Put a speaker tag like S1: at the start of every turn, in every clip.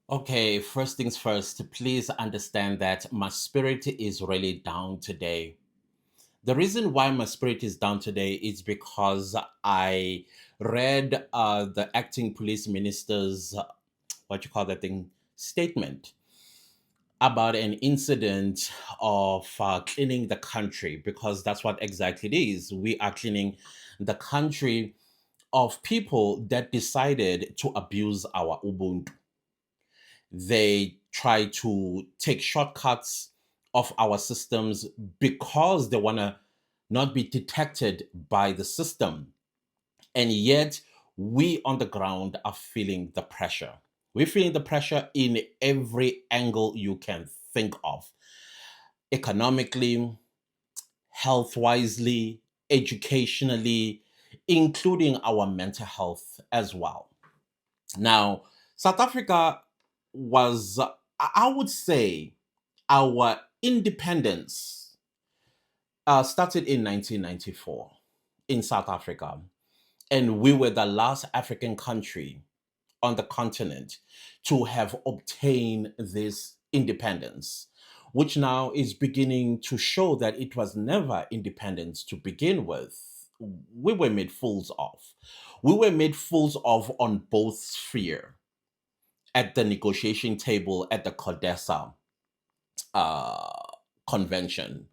S1: Okay, first things first, please understand that my spirit is really down today. The reason why my spirit is down today is because I read the acting police minister's, what you call that thing, statement about an incident of cleaning the country, because that's what exactly it is. We are cleaning the country of people that decided to abuse our Ubuntu. They try to take shortcuts of our systems because they want to not be detected by the system. And yet, we on the ground are feeling the pressure. We're feeling the pressure in every angle you can think of, economically, health wisely, educationally, including our mental health as well. Now, South Africa was, I would say, our independence started in 1994 in South Africa. And we were the last African country on the continent to have obtained this independence, which now is beginning to show that it was never independence to begin with. We were made fools of. We were made fools of on both sphere at the negotiation table at the Codesa uh, convention.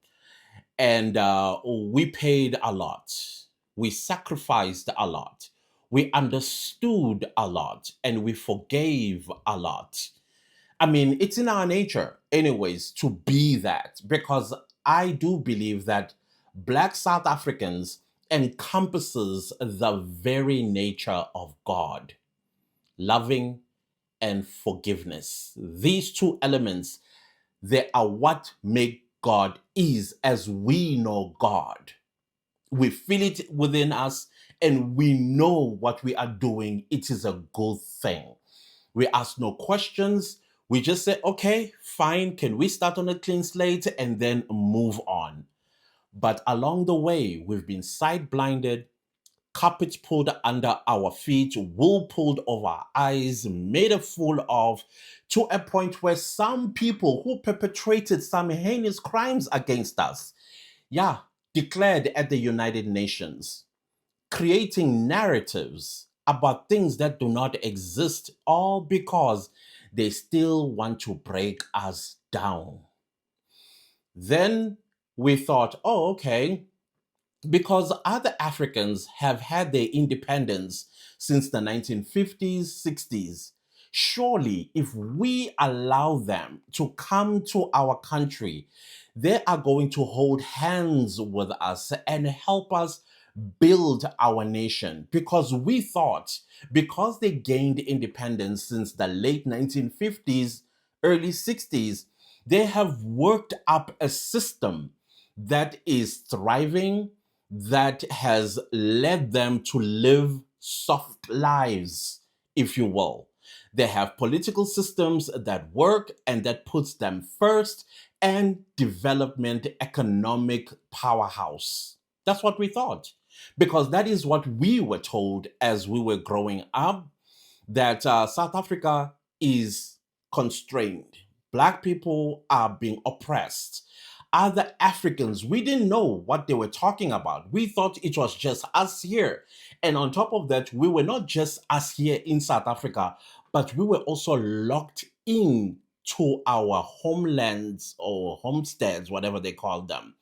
S1: And we paid a lot. We sacrificed a lot. We understood a lot and we forgave a lot. I mean, it's in our nature, anyways, to be that because I do believe that Black South Africans encompasses the very nature of God, loving and forgiveness. These two elements, they are what make God is as we know God. We feel it within us and we know what we are doing. It is a good thing. We ask no questions. We just say, okay, fine. Can we start on a clean slate and then move on? But along the way, we've been sight blinded, carpet pulled under our feet, wool pulled over our eyes, made a fool of, to a point where some people who perpetrated some heinous crimes against us, yeah, declared at the United Nations, creating narratives about things that do not exist, all because they still want to break us down. Then we thought, oh, okay, because other Africans have had their independence since the 1950s, 60s. Surely, if we allow them to come to our country, they are going to hold hands with us and help us build our nation. Because we thought, because they gained independence since the late 1950s, early 60s, they have worked up a system that is thriving, that has led them to live soft lives, if you will. They have political systems that work and that puts them first, and development economic powerhouse. That's what we thought. Because that is what we were told as we were growing up, that South Africa is constrained. Black people are being oppressed. Other Africans, we didn't know what they were talking about. We thought it was just us here. And on top of that, we were not just us here in South Africa, but we were also locked in to our homelands or homesteads, whatever they call them,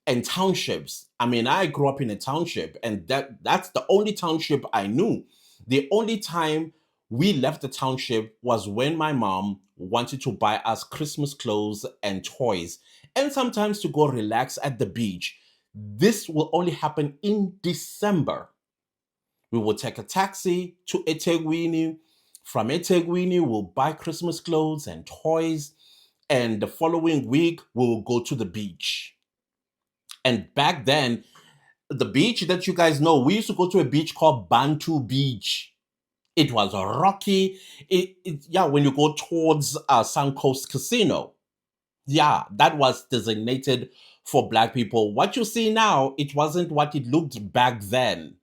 S1: and townships. I mean, I grew up in a township, and that's the only township I knew. The only time we left the township was when my mom wanted to buy us Christmas clothes and toys, and sometimes to go relax at the beach. This will only happen in December. We will take a taxi to eThekwini. From eThekwini, we'll buy Christmas clothes and toys, and the following week, we'll go to the beach. And back then, the beach that you guys know, we used to go to a beach called Bantu Beach. It was rocky. Yeah, when you go towards Suncoast Casino, yeah, that was designated for black people. What you see now, it wasn't what it looked back then.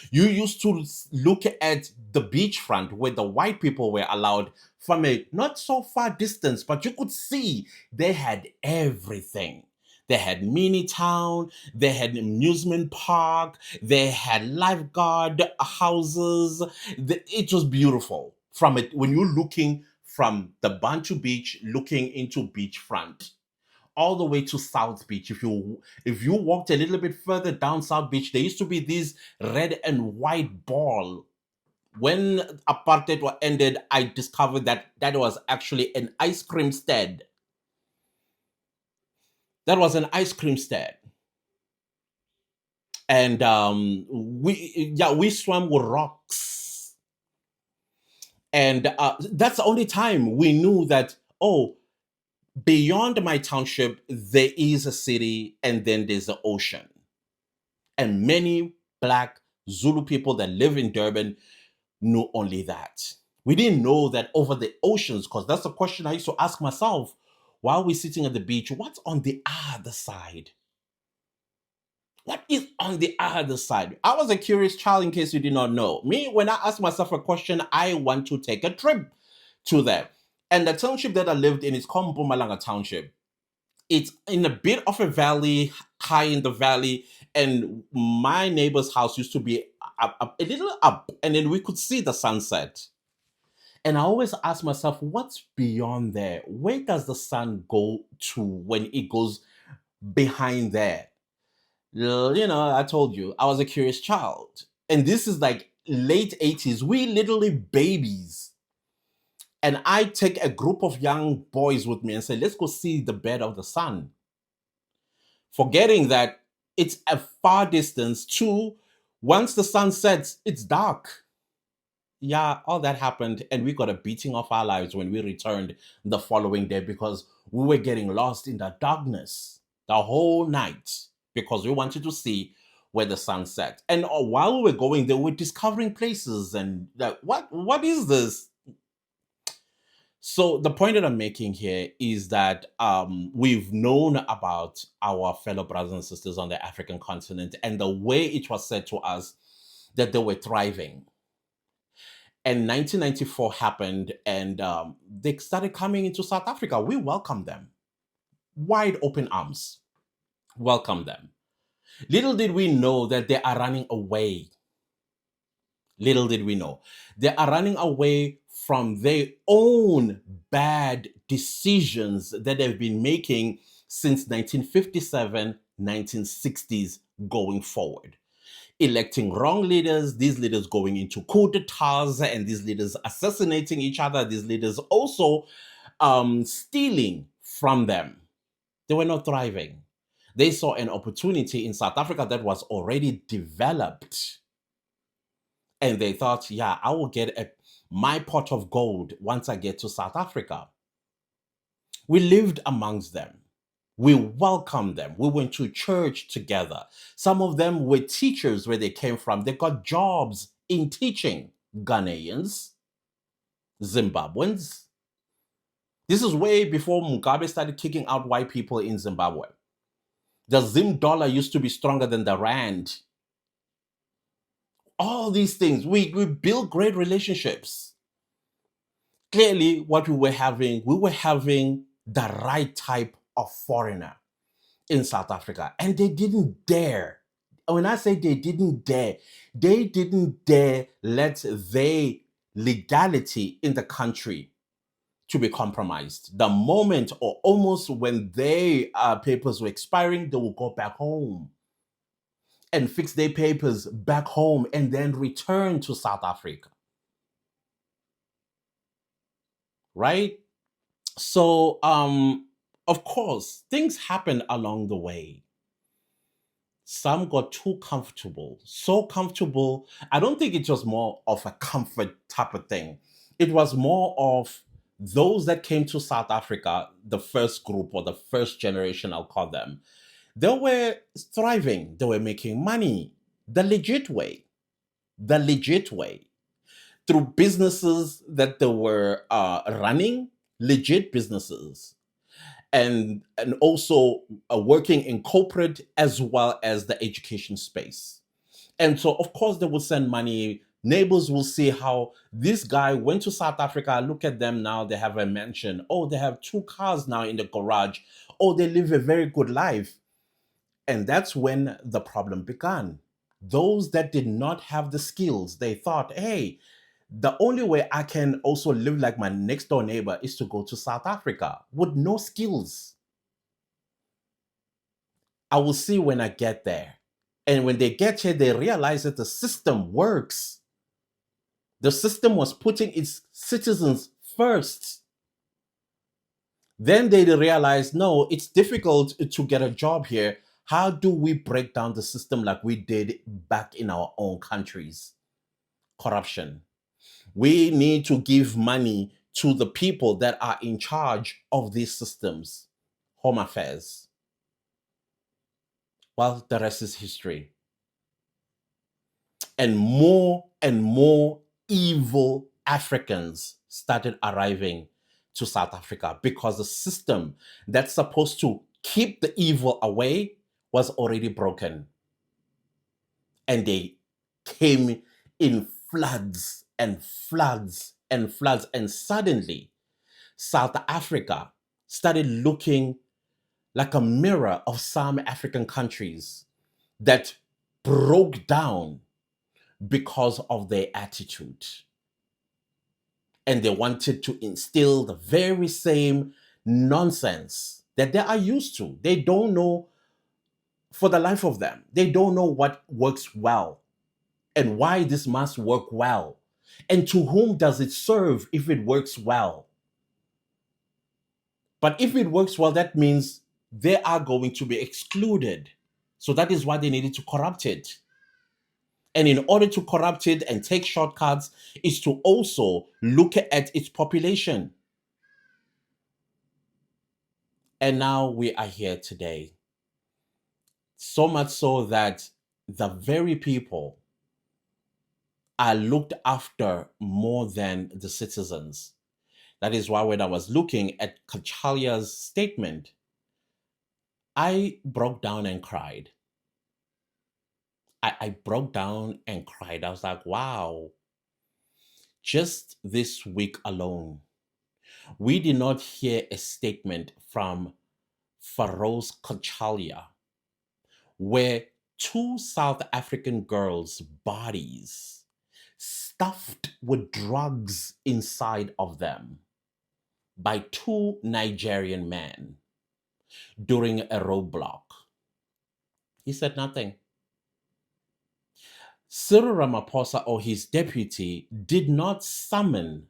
S1: You used to look at the beachfront where the white people were allowed from a not so far distance, but you could see they had everything. They had mini town, they had amusement park, they had lifeguard houses. It was beautiful from it when you're looking from the Bantu Beach, looking into beachfront all the way to South Beach. If you walked a little bit further down South Beach, there used to be this red and white ball. When apartheid ended, I discovered that that was actually an ice cream stand. That was an ice cream stand. And we swam with rocks. And that's the only time we knew that, oh, beyond my township, there is a city and then there's the ocean. And many Black Zulu people that live in Durban knew only that. We didn't know that over the oceans, because that's the question I used to ask myself while we're sitting at the beach. What's on the other side? What is on the other side? I was a curious child, in case you did not know. Me, when I ask myself a question, I want to take a trip to that. And the township that I lived in is called Mpumalanga Township. It's in a bit of a valley, high in the valley, and my neighbor's house used to be a little up, and then we could see the sunset. And I always ask myself, what's beyond there? Where does the sun go to when it goes behind there? I told you, I was a curious child. And this is like late 80s. We literally babies. And I take a group of young boys with me and say, let's go see the bed of the sun. Forgetting that it's a far distance to once the sun sets, it's dark. Yeah, all that happened, and we got a beating of our lives when we returned the following day because we were getting lost in the darkness the whole night because we wanted to see where the sun set. And while we were going there, we're discovering places and like, what is this? So the point that I'm making here is that we've known about our fellow brothers and sisters on the African continent and the way it was said to us that they were thriving. And 1994 happened, and they started coming into South Africa. We welcomed them, wide open arms, welcome them. Little did we know that they are running away. Little did we know. They are running away from their own bad decisions that they've been making since 1957, 1960s going forward. Electing wrong leaders, these leaders going into coup d'etats, and these leaders assassinating each other, these leaders also stealing from them. They were not thriving. They saw an opportunity in South Africa that was already developed. And they thought, yeah, I will get my pot of gold once I get to South Africa. We lived amongst them. We welcomed them. We went to church together. Some of them were teachers where they came from. They got jobs in teaching. Ghanaians, Zimbabweans. This is way before Mugabe started kicking out white people in Zimbabwe. The Zim dollar used to be stronger than the Rand. All these things, we built great relationships. Clearly, what we were having the right type of foreigner in South Africa. And they didn't dare. When I say they didn't dare let their legality in the country to be compromised. The moment or almost when their papers were expiring, they will go back home and fix their papers back home and then return to South Africa. Right? So, of course, things happen along the way. Some got too comfortable, so comfortable. I don't think it was more of a comfort type of thing. It was more of those that came to South Africa, the first group or the first generation, I'll call them. They were thriving, they were making money the legit way, through businesses that they were running, legit businesses, and also working in corporate as well as the education space. And so, of course, they will send money. Neighbors will see how this guy went to South Africa. Look at them now. They have a mansion. Oh, they have 2 cars now in the garage. Oh, they live a very good life. And that's when the problem began. Those that did not have the skills, they thought, hey, the only way I can also live like my next door neighbor is to go to South Africa with no skills. I will see when I get there. And when they get here, they realize that the system works. The system was putting its citizens first. Then they realized, no, it's difficult to get a job here. How do we break down the system like we did back in our own countries? Corruption. We need to give money to the people that are in charge of these systems. Home affairs. Well, the rest is history. And more evil Africans started arriving to South Africa because the system that's supposed to keep the evil away was already broken. And they came in floods and floods and floods. And suddenly, South Africa started looking like a mirror of some African countries that broke down because of their attitude. And they wanted to instill the very same nonsense that they are used to. They don't know for the life of them. They don't know what works well and why this must work well. And to whom does it serve if it works well? But if it works well, that means they are going to be excluded. So that is why they needed to corrupt it. And in order to corrupt it and take shortcuts is to also look at its population. And now we are here today. So much so that the very people are looked after more than the citizens. That is why when I was looking at Kachalia's statement, I broke down and cried. I broke down and cried. I was like, wow, just this week alone, we did not hear a statement from Farouz Kachalia where 2 South African girls' bodies stuffed with drugs inside of them by 2 Nigerian men during a roadblock. He said nothing. Cyril Ramaphosa or his deputy did not summon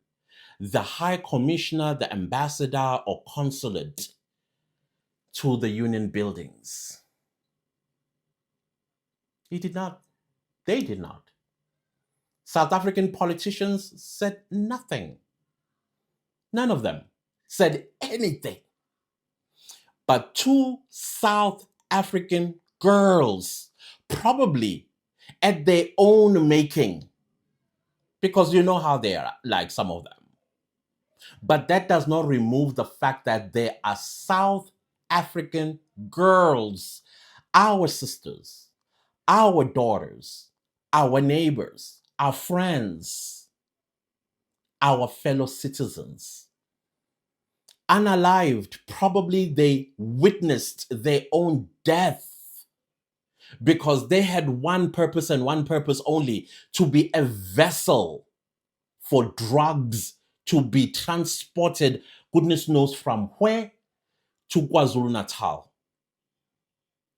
S1: the high commissioner, the ambassador, or consulate to the union buildings. He did not. They did not. South African politicians said nothing. None of them said anything. But 2 South African girls, probably at their own making, because you know how they are, like some of them. But that does not remove the fact that there are South African girls, our sisters, our daughters, our neighbors, our friends, our fellow citizens, unalived. Probably they witnessed their own death because they had one purpose and one purpose only: to be a vessel for drugs to be transported, goodness knows from where, to KwaZulu-Natal.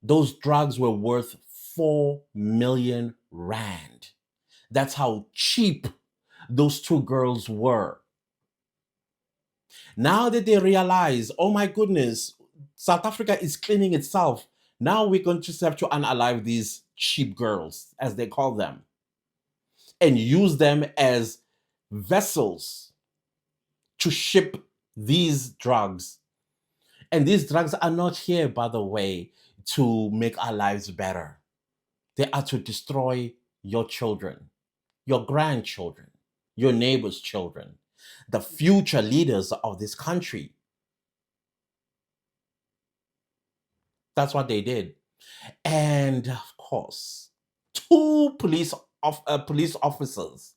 S1: Those drugs were worth 4 million rand. That's how cheap those 2 girls were. Now that they realize, oh my goodness, South Africa is cleaning itself, now we're going to just have to unalive these cheap girls, as they call them, and use them as vessels to ship these drugs. And these drugs are not here, by the way, to make our lives better. They are to destroy your children, your grandchildren, your neighbors' children, the future leaders of this country. That's what they did. And of course, Two police officers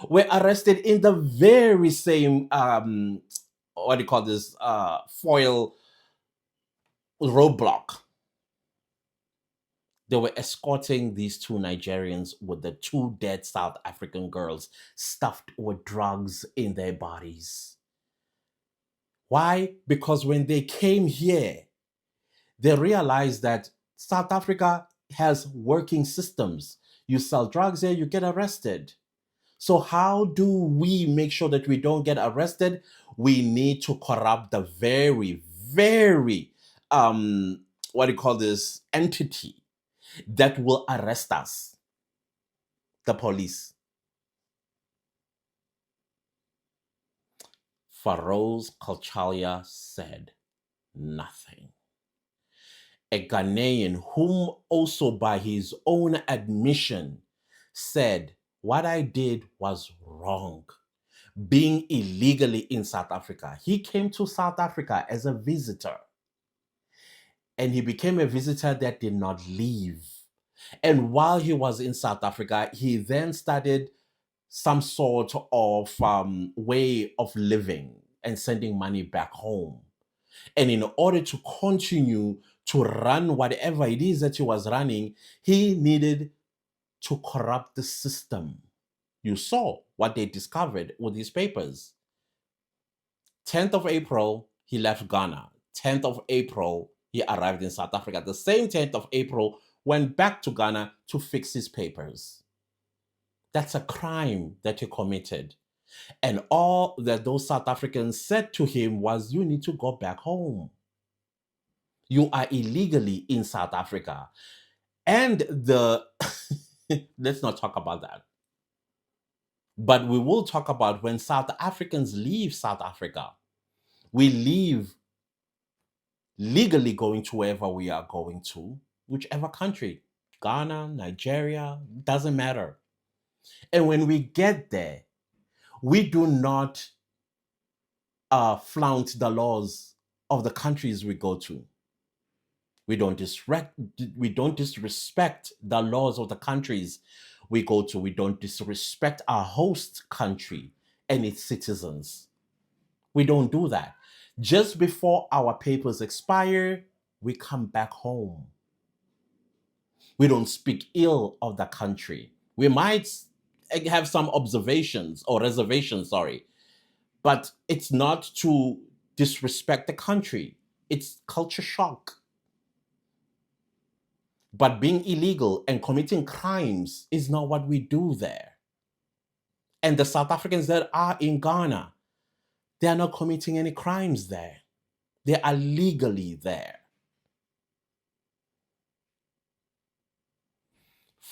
S1: were arrested in the very same what do you call this foil roadblock. They were escorting these two Nigerians with the two dead South African girls stuffed with drugs in their bodies. Why? Because when they came here, they realized that South Africa has working systems. You sell drugs here, you get arrested. So, how do we make sure that we don't get arrested? We need to corrupt the very, very, what do you call this, entity that will arrest us, the police. Farouz Kalchalia said nothing. A Ghanaian, whom also by his own admission said, what I did was wrong. Being illegally in South Africa. He came to South Africa as a visitor, and he became a visitor that did not leave. And while he was in South Africa, he then started some sort of way of living and sending money back home. And in order to continue to run whatever it is that he was running, he needed to corrupt the system. You saw what they discovered with his papers. 10th of April, he left Ghana. 10th of April, he arrived in South Africa. The same 10th of April, went back to Ghana to fix his papers. That's a crime that he committed. And all that those South Africans said to him was, you need to go back home. You are illegally in South Africa. And let's not talk about that. But we will talk about when South Africans leave South Africa. We leave legally going to wherever we are going to, whichever country, Ghana, Nigeria, doesn't matter. And when we get there, we do not flout the laws of the countries we go to. We don't disrespect the laws of the countries we go to. We don't disrespect our host country and its citizens. We don't do that. Just before our papers expire, we come back home. We don't speak ill of the country. We might have some observations or reservations, but it's not to disrespect the country. It's culture shock. But being illegal and committing crimes is not what we do there. And the South Africans that are in Ghana, they are not committing any crimes there. They are legally there.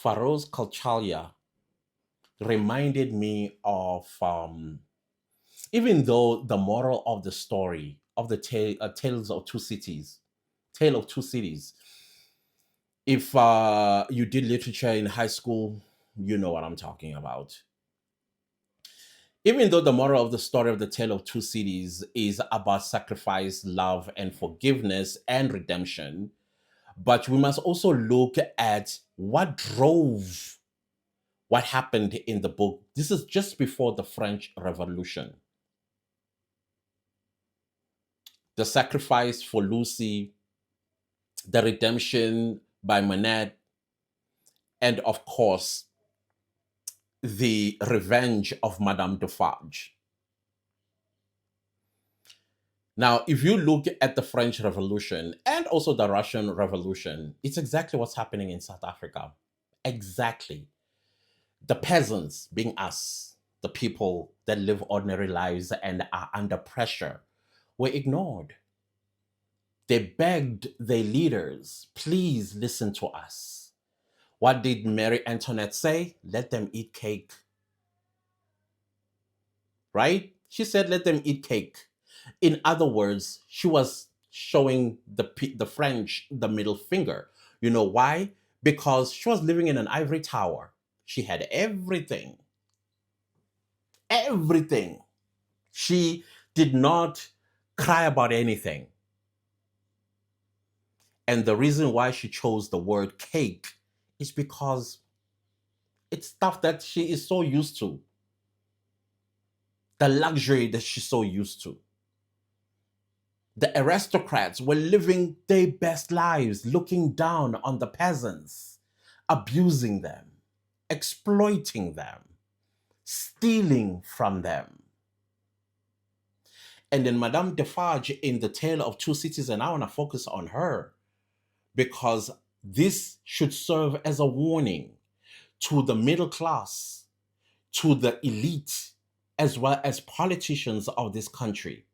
S1: Farouz Kalchalia reminded me of, even though the moral of the story of the Tales of Two Cities, Tale of Two Cities, if you did literature in high school, you know what I'm talking about. Even though the moral of the story of the Tale of Two Cities is about sacrifice, love, and forgiveness and redemption, but we must also look at what drove what happened in the book. This is just before the French Revolution. The sacrifice for Lucy, the redemption by Manette, and of course, the revenge of Madame Defarge. Now, if you look at the French Revolution and also the Russian Revolution, it's exactly what's happening in South Africa. Exactly. The peasants, being us, the people that live ordinary lives and are under pressure, were ignored. They begged their leaders, please listen to us. What did Mary Antoinette say? Let them eat cake. Right? She said, let them eat cake. In other words, she was showing the French the middle finger. You know why? Because she was living in an ivory tower. She had everything. Everything. She did not cry about anything. And the reason why she chose the word cake is because It's stuff that she is so used to, the luxury that she's so used to. The aristocrats were living their best lives, looking down on the peasants, abusing them, exploiting them, stealing from them. And then Madame Defarge in The Tale of Two Cities, and I want to focus on her because this should serve as a warning to the middle class, to the elite, as well as politicians of this country.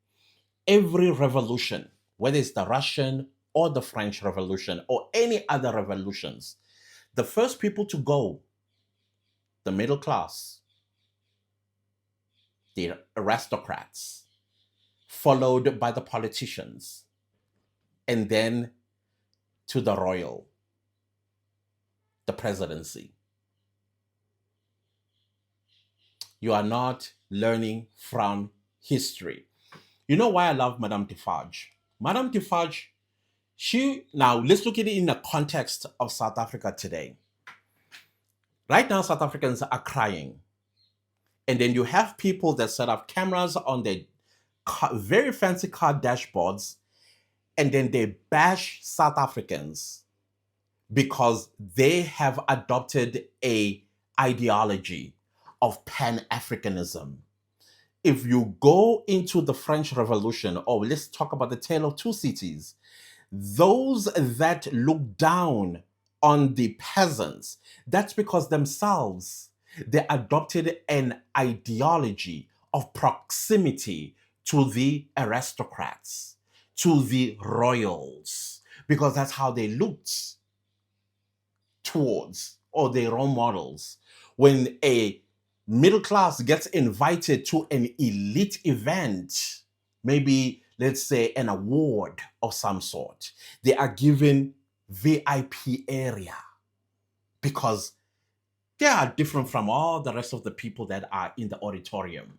S1: Every revolution, whether it's the Russian or the French Revolution or any other revolutions, the first people to go, the middle class, the aristocrats, followed by the politicians, and then to the royal, the presidency. You are not learning from history. You know why I love Madame Defarge? Madame Defarge, now let's look at it in the context of South Africa today. Right now, South Africans are crying. And then you have people that set up cameras on their very fancy car dashboards, and then they bash South Africans because they have adopted a ideology of Pan-Africanism. If you go into the French Revolution, or let's talk about the Tale of Two Cities, those that look down on the peasants, that's because themselves, they adopted an ideology of proximity to the aristocrats, to the royals, because that's how they looked towards, or their role models. When a middle class gets invited to an elite event, maybe let's say an award of some sort, they are given VIP area because they are different from all the rest of the people that are in the auditorium.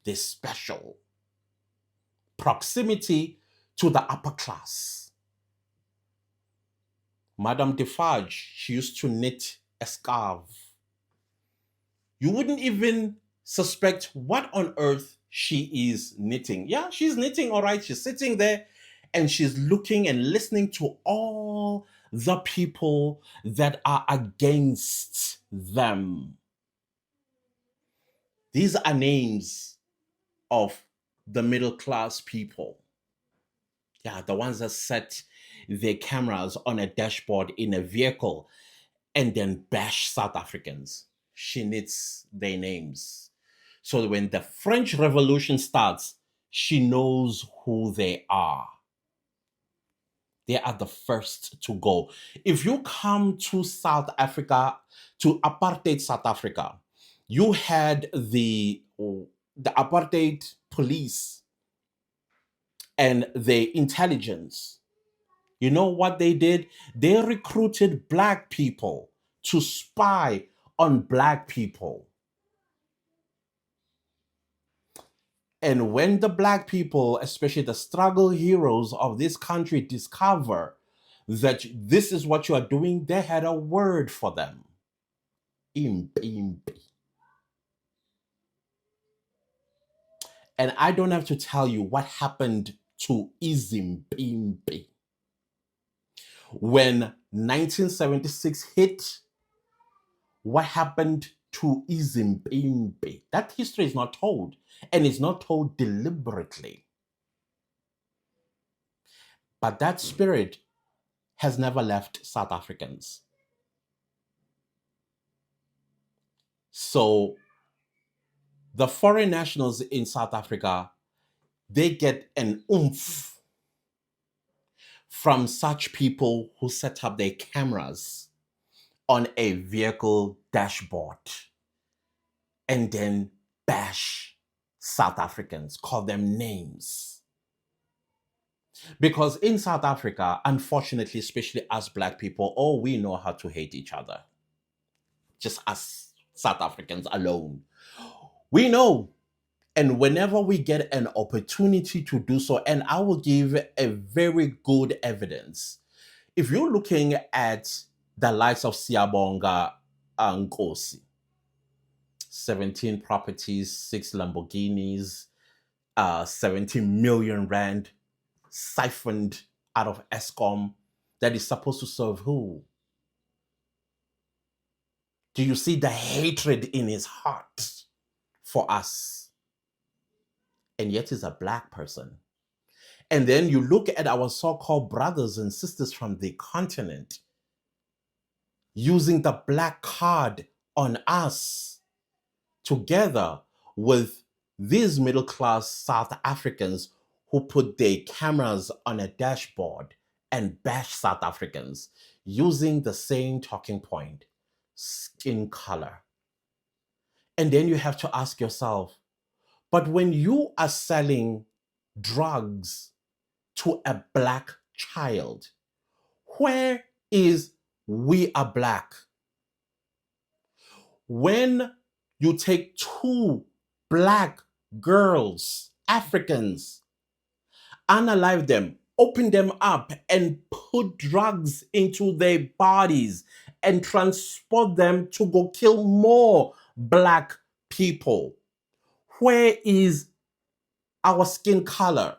S1: They're special. Proximity to the upper class. Madame Defarge, she used to knit a scarf. You wouldn't even suspect what on earth she is knitting. Yeah, she's knitting, all right. She's sitting there and she's looking and listening to all the people that are against them. These are names of the middle class people. Yeah, the ones that set their cameras on a dashboard in a vehicle and then bash South Africans. She knits their names. So when the French Revolution starts, she knows who they are. They are the first to go. If you come to South Africa, to apartheid South Africa, you had the apartheid police and the intelligence. You know what they did? They recruited black people to spy on black people. And when the black people, especially the struggle heroes of this country, discover that this is what you are doing, they had a word for them. Impimpi. And I don't have to tell you what happened to Izimpimpi. When 1976 hit, what happened to Izimpimpi? That history is not told, and it's not told deliberately. But that spirit has never left South Africans. So the foreign nationals in South Africa, they get an oomph from such people who set up their cameras on a vehicle dashboard and then bash South Africans, call them names. Because in South Africa, unfortunately, especially us black people, all we know how to hate each other. Just us South Africans alone. We know. And whenever we get an opportunity to do so, and I will give a very good evidence. If you're looking at the likes of Siyabonga Nkosi. 17 properties, 6 Lamborghinis, 17 million rand siphoned out of ESCOM that is supposed to serve who? Do you see the hatred in his heart for us? And yet he's a black person. And then you look at our so-called brothers and sisters from the continent using the black card on us together with these middle-class South Africans who put their cameras on a dashboard and bash South Africans using the same talking point, skin color. And then you have to ask yourself, but when you are selling drugs to a black child, where is we are black? When you take two black girls, Africans, unalive them, open them up, and put drugs into their bodies and transport them to go kill more black people, where is our skin color?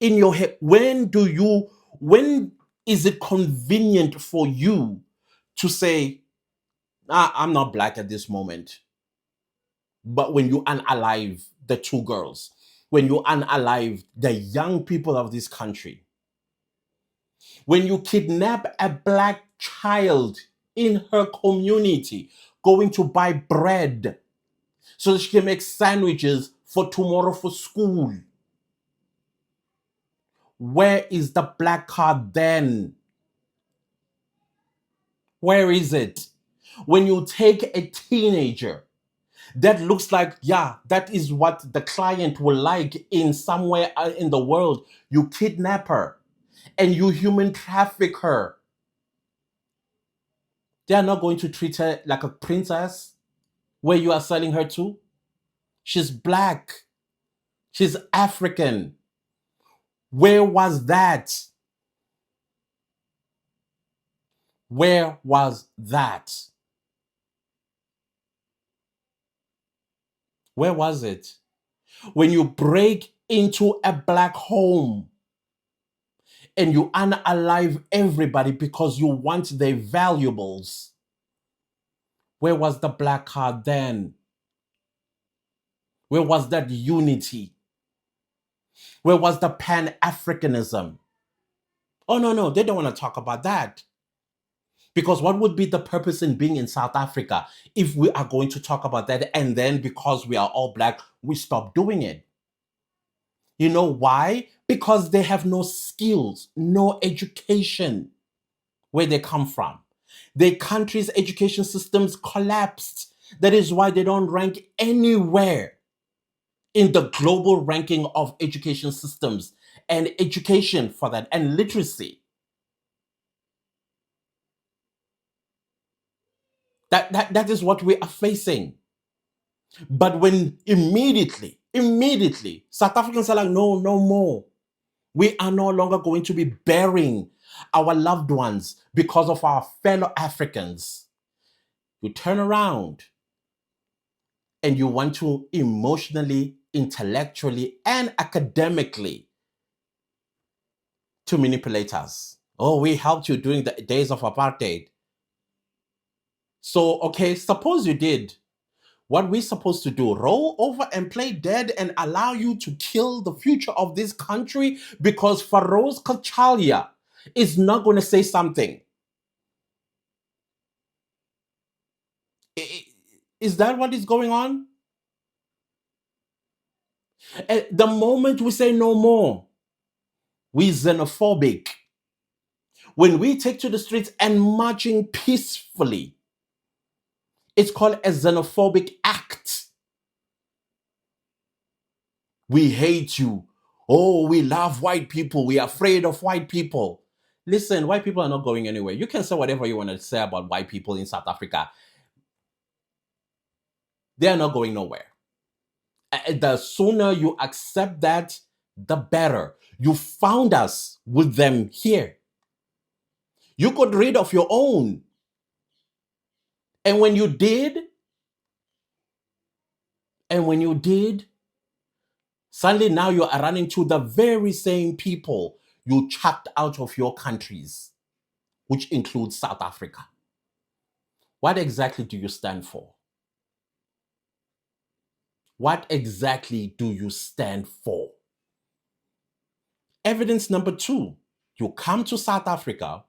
S1: In your head, when is it convenient for you to say, I'm not black at this moment? But when you unalive the two girls, when you unalive the young people of this country, when you kidnap a black child in her community, going to buy bread so that she can make sandwiches for tomorrow for school, where is the black card then? Where is it? When you take a teenager that looks like, yeah, that is what the client will like in somewhere in the world, you kidnap her and you human traffic her. They are not going to treat her like a princess where you are selling her to. She's black. She's African. Where was that? Where was that? Where was it? When you break into a black home and you unalive everybody because you want their valuables, where was the black card then? Where was that unity? Where was the Pan-Africanism? Oh, no, they don't want to talk about that. Because what would be the purpose in being in South Africa if we are going to talk about that and then because we are all black, we stop doing it? You know why? Because they have no skills, no education where they come from. Their country's education systems collapsed. That is why they don't rank anywhere in the global ranking of education systems and education for that and literacy. That is what we are facing. But when immediately, South Africans are like, no, no more. We are no longer going to be burying our loved ones because of our fellow Africans. You turn around and you want to emotionally, intellectually, and academically to manipulate us. Oh, we helped you during the days of apartheid. So, okay, suppose you did. What we supposed to do? Roll over and play dead and allow you to kill the future of this country because Farouz Kachalia is not going to say something. Is that what is going on? The moment we say no more, we xenophobic. When we take to the streets and marching peacefully, it's called a xenophobic act. We hate you. Oh, we love white people. We are afraid of white people. Listen, white people are not going anywhere. You can say whatever you want to say about white people in South Africa. They are not going nowhere. The sooner you accept that, the better. You found us with them here. You got rid of your own. And when you did, suddenly now you are running to the very same people you chucked out of your countries, which includes South Africa. What exactly do you stand for? What exactly do you stand for? Evidence number 2, you come to South Africa,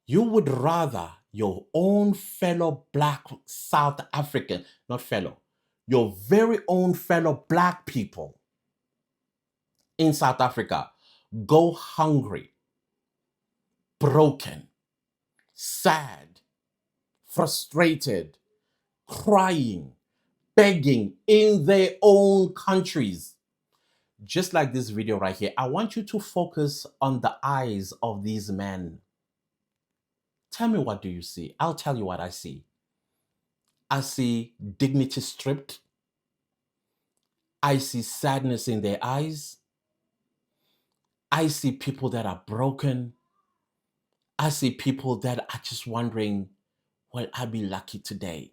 S1: you would rather your own fellow Black South African, not fellow, your very own fellow Black people in South Africa go hungry, broken, sad, frustrated, crying, begging in their own countries. Just like this video right here, I want you to focus on the eyes of these men. Tell me, what do you see? I'll tell you what I see. I see dignity stripped. I see sadness in their eyes. I see people that are broken. I see people that are just wondering, will I be lucky today?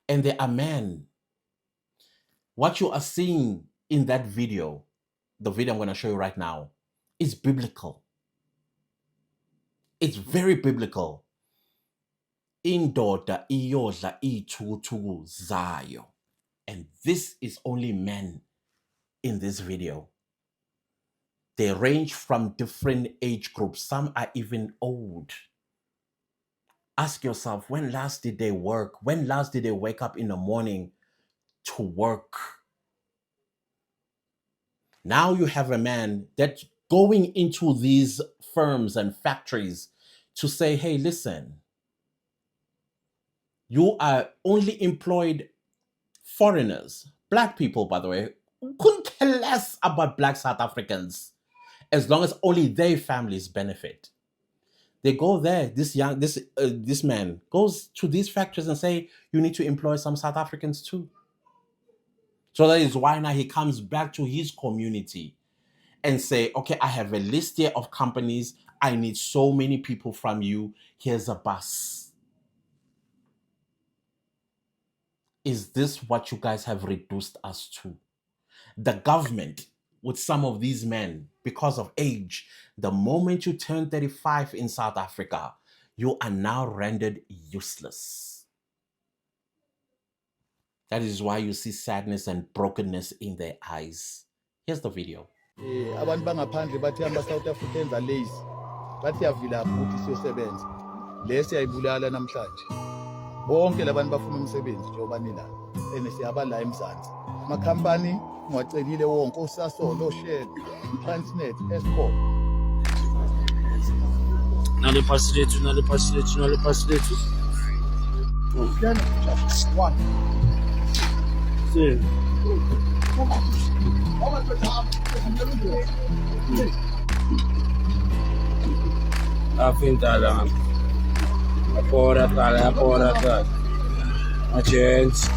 S1: And there are men. What you are seeing in that video, the video I'm going to show you right now, is biblical. It's very biblical. Indoda iyodla ithuku zayo. And this is only men in this video. They range from different age groups. Some are even old. Ask yourself, when last did they work? When last did they wake up in the morning to work? Now you have a man that's going into these firms and factories to say, hey, listen, you are only employed foreigners, Black people, by the way, couldn't care less about Black South Africans as long as only their families benefit. They go there, this man goes to these factories and say, you need to employ some South Africans too. So that is why now he comes back to his community and say, okay, I have a list here of companies. I need so many people from you. Here's a bus. Is this what you guys have reduced us to? The government, with some of these men, because of age, the moment you turn 35 in South Africa, you are now rendered useless. That is why you see sadness and brokenness in their eyes. Here's the video.
S2: Abantu bangaphandle bathi ama-South Africans are lazy. Bathi yavilapha ukuthi siyosebenza. Le siyayibulala namhlanje. Bonke labantu bafuna umsebenzi njengoba nilapho. And siyaba la eMzansi. Amakhampani ngiwacelile wonke uSasol, Shell, Transnet, Eskom.
S3: Nale pasi lethu.
S2: One.
S3: See. Afintala. Apora tala. A chance.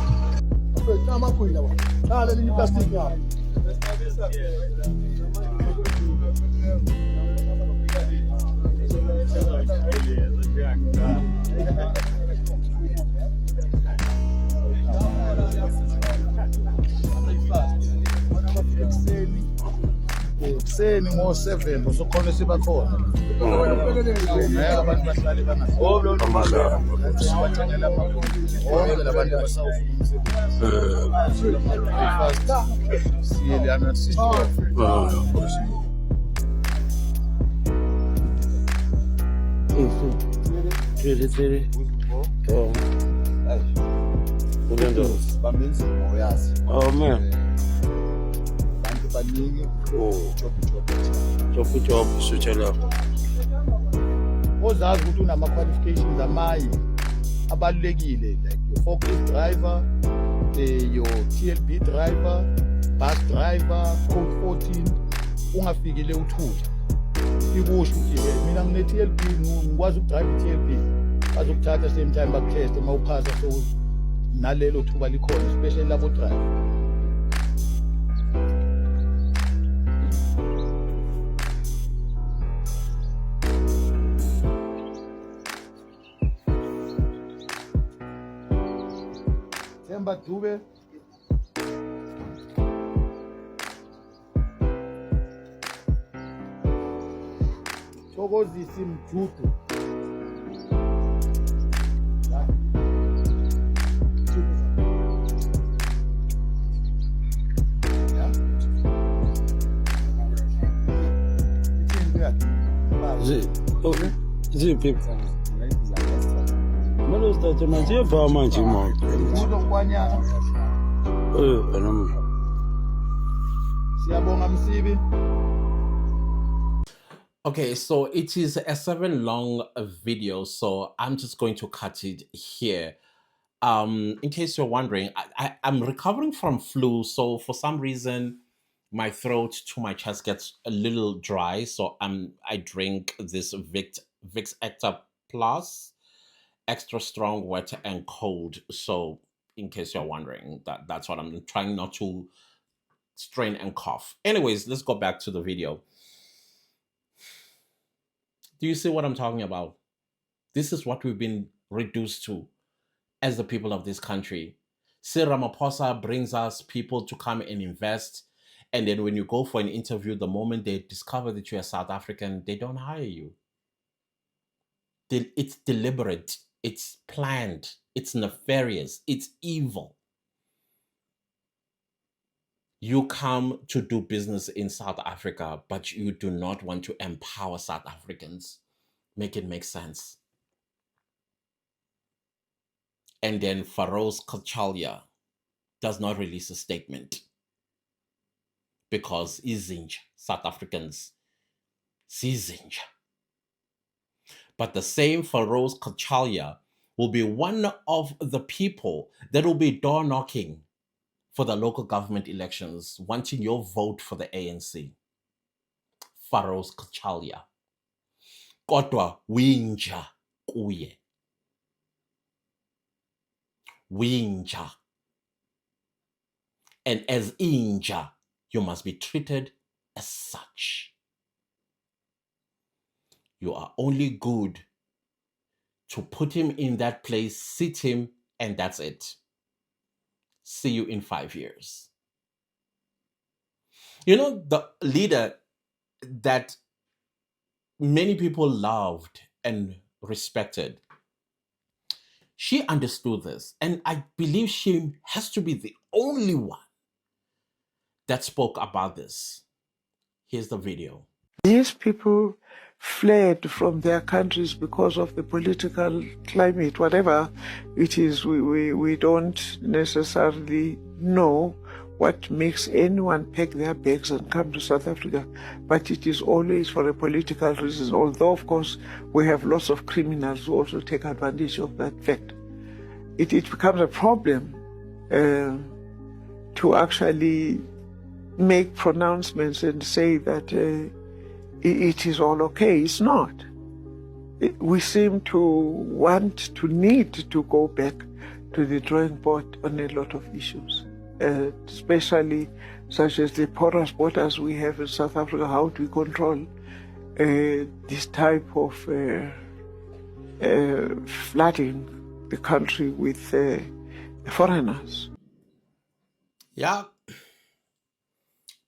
S2: Ekuseni ngo-7 usukhona sibakhona. Abantu bahlale bangasebenzi labantu abasawufuna umsebenzi. Siyele ana-system.
S3: Really.
S2: Bamenza uyazi.
S3: Oh man.
S2: Bantu baningi.
S3: Job, switchela.
S2: Ozazi ukuthi unama-qualifications amaye abalulekile, like your forklift driver, your TLB driver, bus driver, code 14, ungafikile uthula. Ikusho ukuthi mina ngine-TLB, ngikwazi ukudrive i-TLB. Bazokuthatha same time bakutheste uma uphasa, so nalelo thuba likhona, especially labo driver. Themba Dube, Thokozisi Mjudu.
S3: Ziphi? Manje start manje yebha manje imoto.
S2: Uzokwanyana. Siyabonga Msibi.
S1: Okay, so it is a 7 long video, so I'm just going to cut it here. In case you're wondering, I'm recovering from flu, so for some reason my throat to my chest gets a little dry, so I drink this Vicks Actor Plus, extra strong, wet and cold. So in case you're wondering, that's what I'm trying not to strain and cough. Anyways, let's go back to the video. Do you see what I'm talking about? This is what we've been reduced to as the people of this country. Sir Ramaphosa brings us people to come and invest, and then when you go for an interview, the moment they discover that you're South African, they don't hire you. It's deliberate, it's planned, it's nefarious, it's evil. You come to do business in South Africa, but you do not want to empower South Africans. Make it make sense. And then Farouz Kachalia does not release a statement because izinja, South Africans, sizinja. But the same Farouz Kachalia will be one of the people that will be door knocking for the local government elections, wanting your vote for the ANC. Farouz Kachalia. Kodwa winja kuye. Winja. And as inja, you must be treated as such. You are only good to put him in that place, sit him, and that's it. See you in 5 years. You know, the leader that many people loved and respected, she understood this, and I believe she has to be the only one that spoke about this. Here's the video.
S4: These people fled from their countries because of the political climate, whatever it is. We don't necessarily know what makes anyone pack their bags and come to South Africa, but it is always for a political reason, although of course we have lots of criminals who also take advantage of that fact. It becomes a problem to actually make pronouncements and say that it is all okay. It's not. We seem to need to go back to the drawing board on a lot of issues, especially such as the porous borders we have in South Africa. How do we control this type of flooding the country with foreigners?
S1: Yeah.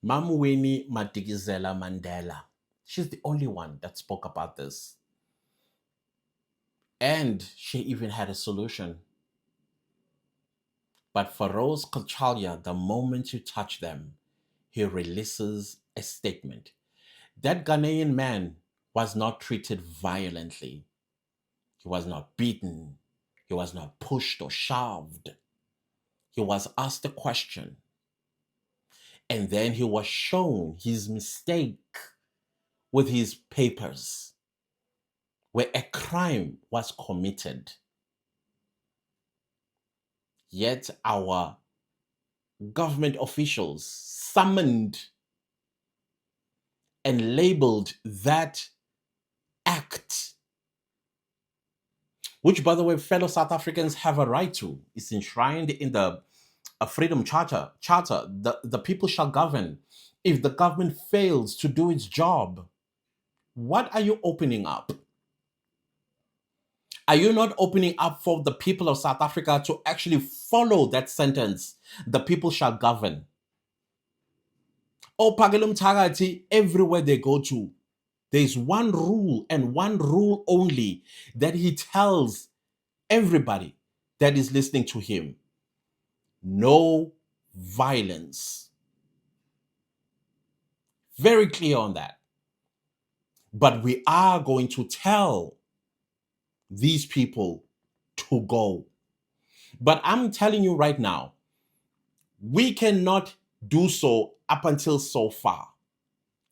S1: Mamweni Madikizela Mandela. She's the only one that spoke about this. And she even had a solution. But for Rose Kachalia, the moment you touch them, he releases a statement. That Ghanaian man was not treated violently. He was not beaten. He was not pushed or shoved. He was asked a question. And then he was shown his mistake with his papers, where a crime was committed. Yet our government officials summoned and labeled that act, which, by the way, fellow South Africans have a right to. It's enshrined in the Freedom Charter. The people shall govern. If the government fails to do its job, what are you opening up? Are you not opening up for the people of South Africa to actually follow that sentence? The people shall govern. Oh, Pagelum Tagati, everywhere they go to, there's one rule and one rule only that he tells everybody that is listening to him: no violence. Very clear on that. But we are going to tell these people to go. But I'm telling you right now, we cannot do so up until so far.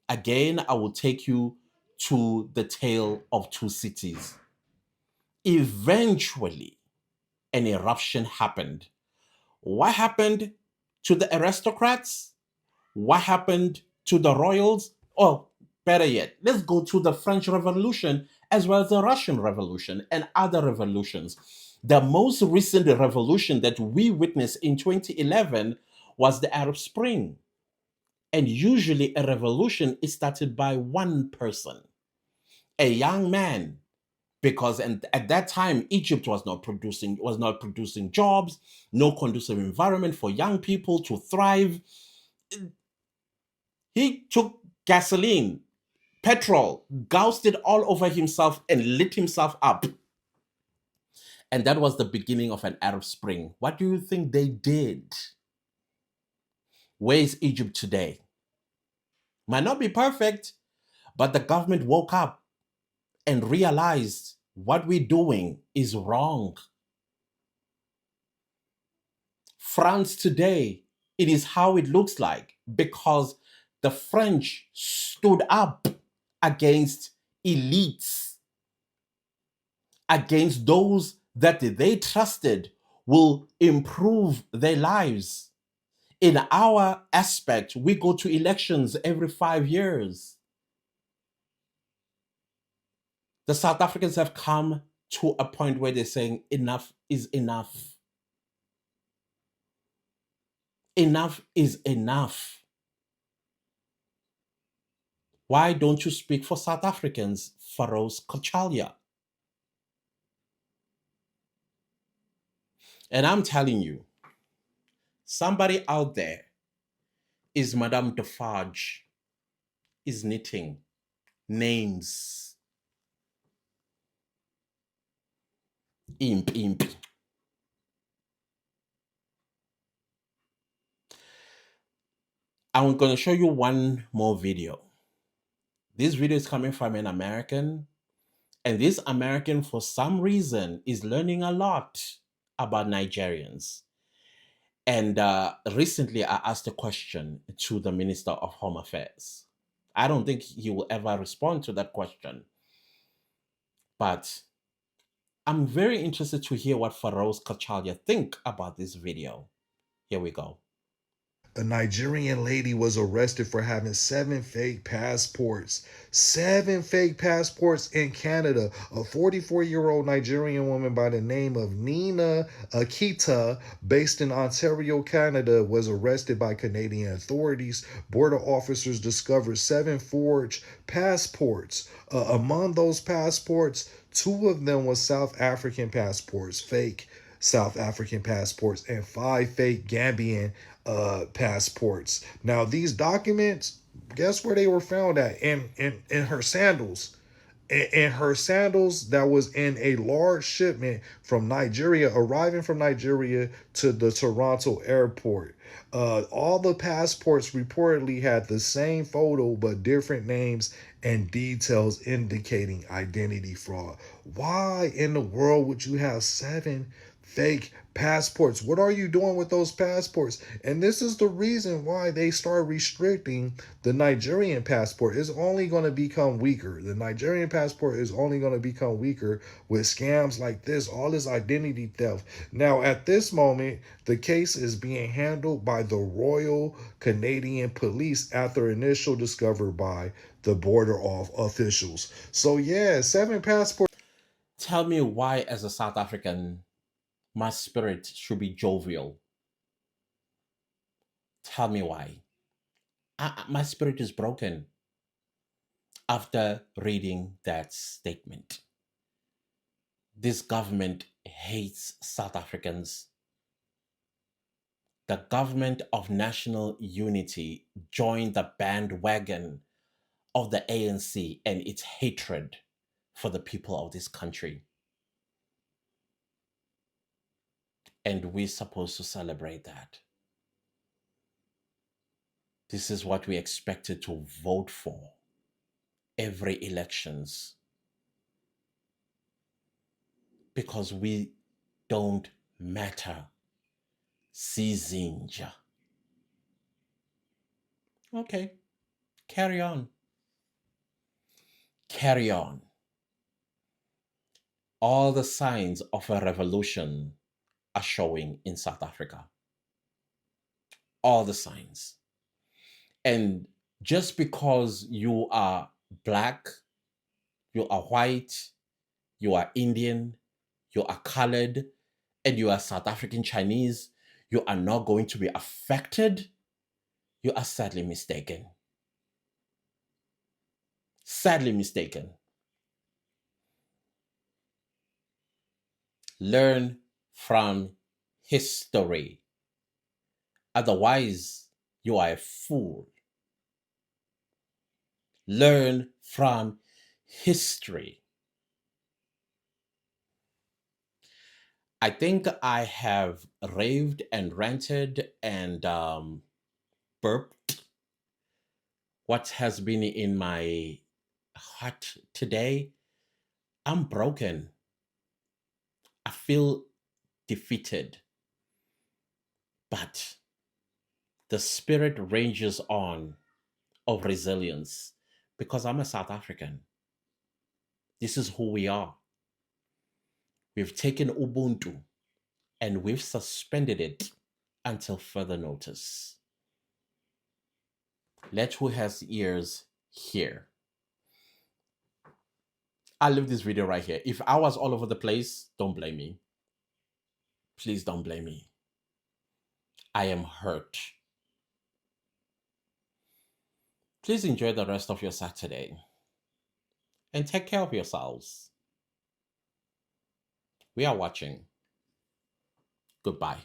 S1: Again, I will take you to the tale of two cities. Eventually, an eruption happened. What happened to the aristocrats? What happened to the royals? Or better yet, let's go to the French Revolution as well as the Russian Revolution and other revolutions. The most recent revolution that we witnessed in 2011 was the Arab Spring. And usually a revolution is started by one person, a young man, because at that time Egypt was not producing jobs, no conducive environment for young people to thrive. He took gasoline, petrol, doused it all over himself and lit himself up. And that was the beginning of an Arab Spring. What do you think they did? Where is Egypt today? Might not be perfect, but the government woke up and realized what we're doing is wrong. France today, it is how it looks like because the French stood up against elites, against those that they trusted will improve their lives. In our aspect, we go to elections every 5 years. The South Africans have come to a point where they're saying enough is enough. Enough is enough. Why don't you speak for South Africans, Farouz Kochalia? And I'm telling you, somebody out there is Madame Defarge, is knitting names. Imp, imp. I'm going to show you one more video. This video is coming from an American, and this American, for some reason, is learning a lot about Nigerians. And recently, I asked a question to the Minister of Home Affairs. I don't think he will ever respond to that question. But I'm very interested to hear what Farouz Kachalia think about this video. Here we go.
S5: A Nigerian lady was arrested for having 7 fake passports. 7 fake passports in Canada. A 44-year-old Nigerian woman by the name of Nina Akita, based in Ontario, Canada, was arrested by Canadian authorities. Border officers discovered 7 forged passports. Among those passports, 2 of them were South African passports, fake South African passports, and 5 fake Gambian passports. Now, these documents, guess where they were found at? In her sandals. In her sandals that was in a large shipment from Nigeria, arriving from Nigeria to the Toronto airport. All the passports reportedly had the same photo but different names and details indicating identity fraud. Why in the world would you have 7 fake passports? What are you doing with those passports? And this is the reason why they start restricting the Nigerian passport. It's only going to become weaker. The Nigerian passport is only going to become weaker with scams like this, all this identity theft. Now, at this moment, the case is being handled by the Royal Canadian Police after initial discovery by the border officials. So yeah, 7 passports.
S1: Tell me why, as a South African, my spirit should be jovial. Tell me why. My spirit is broken after reading that statement. this government hates South Africans. The government of national unity joined the bandwagon of the ANC and its hatred for the people of this country. And we're supposed to celebrate that. This is what we expected to vote for every elections. Because we don't matter. Sizinja. Okay, carry on. Carry on. All the signs of a revolution are showing in South Africa. All the signs. And just because you are black, you are white, you are Indian, you are colored, and you are South African Chinese, you are not going to be affected, you are sadly mistaken. Sadly mistaken. Learn from history. Otherwise, you are a fool. Learn from history. I think I have raved and ranted and burped what has been in my heart today. I'm broken. I feel defeated. But the spirit ranges on of resilience because I'm a South African. This is who we are. We've taken Ubuntu and we've suspended it until further notice. Let who has ears hear. I'll leave this video right here. If I was all over the place, don't blame me. Please don't blame me. I am hurt. Please enjoy the rest of your Saturday and take care of yourselves. We are watching. Goodbye.